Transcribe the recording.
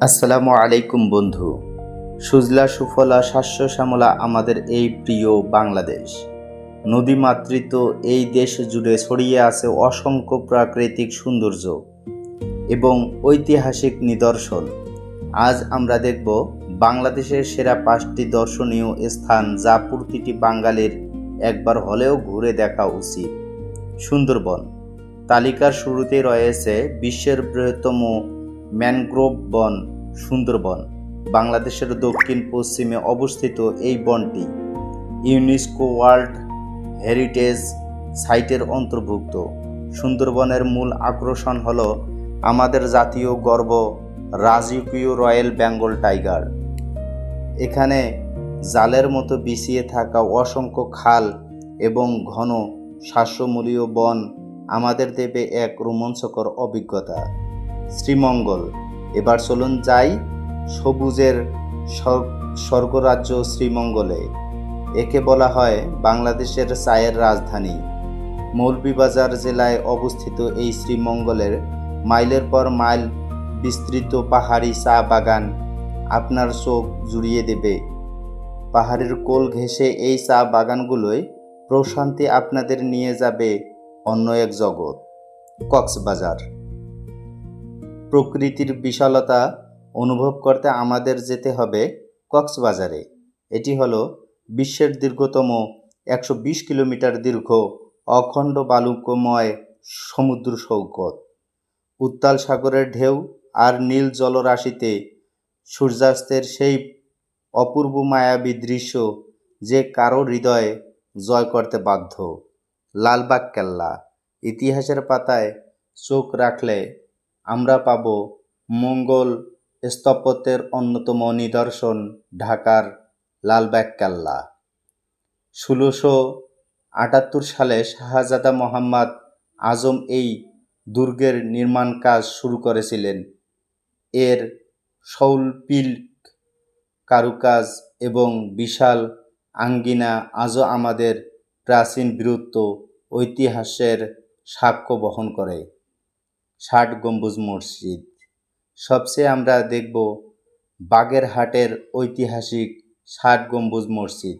আসসালামু আলাইকুম বন্ধু। সুজলা সুফলা শস্য শ্যামলা আমাদের এই প্রিয় বাংলাদেশ। নদীমাতৃক এই দেশ জুড়ে ছড়িয়ে আছে অসংখ্য প্রাকৃতিক সৌন্দর্য এবং ঐতিহাসিক নিদর্শন। আজ আমরা দেখব বাংলাদেশের সেরা 5টি দর্শনীয় স্থান যা প্রতিটি বাঙালির একবার হলেও ঘুরে দেখা উচিত। সুন্দরবন তালিকার শুরুতে রয়েছে বিশ্বের বৃহত্তম ম্যানগ্রোভ বন সুন্দরবন। বাংলাদেশের দক্ষিণ পশ্চিমে অবস্থিত এই বনটি ইউনেস্কো ওয়ার্ল্ড হেরিটেজ সাইটের অন্তর্ভুক্ত। সুন্দরবনের মূল আকর্ষণ হল আমাদের জাতীয় গর্ব রাজকীয় রয়্যাল বেঙ্গল টাইগার। এখানে জালের মতো বিছিয়ে থাকা অসংখ্য খাল এবং ঘন শ্বাসমূলীয় বন আমাদের দেবে এক রোমাঞ্চকর অভিজ্ঞতা। শ্রীমঙ্গল, এবার চলুন যাই সবুজের স্বর্গরাজ্য শ্রীমঙ্গলে। একে বলা হয় বাংলাদেশের চায়ের রাজধানী। মৌলভীবাজার জেলায় অবস্থিত এই শ্রীমঙ্গলের মাইলের পর মাইল বিস্তৃত পাহাড়ি চা বাগান আপনার চোখ জুড়িয়ে দেবে। পাহাড়ের কোল ঘেঁষে এই চা বাগানগুলোয় প্রশান্তি আপনাদের নিয়ে যাবে অন্য এক জগৎ। কক্সবাজার, প্রকৃতির বিশালতা অনুভব করতে আমাদের যেতে হবে কক্সবাজারে। এটি হলো বিশ্বের দীর্ঘতম 120 কিলোমিটার দীর্ঘ অখণ্ড বালুকাময় সমুদ্র সৈকত। উত্তাল সাগরের ঢেউ আর নীল জলরাশিতে সূর্যাস্তের সেই অপূর্ব মায়াবী দৃশ্য যে কারো হৃদয়ে জয় করতে বাধ্য। লালবাগ কেল্লা, ইতিহাসের পাতায় চোখ রাখলে আমরা পাব মোঙ্গল স্থাপত্যের অন্যতম নিদর্শন ঢাকার লালবাগ কেল্লা। 1678 সালে শাহজাদা মোহাম্মদ আজম এই দুর্গের নির্মাণ কাজ শুরু করেছিলেন। এর শৈল্পিক কারুকাজ এবং বিশাল আঙ্গিনা আজও আমাদের প্রাচীন বীরত্ব ঐতিহাসের সাক্ষ্য বহন করে। 60 গম্বুজ মসজিদ, সবচেয়ে আমরা দেখব বাগেরহাটের ঐতিহাসিক 60 গম্বুজ মসজিদ।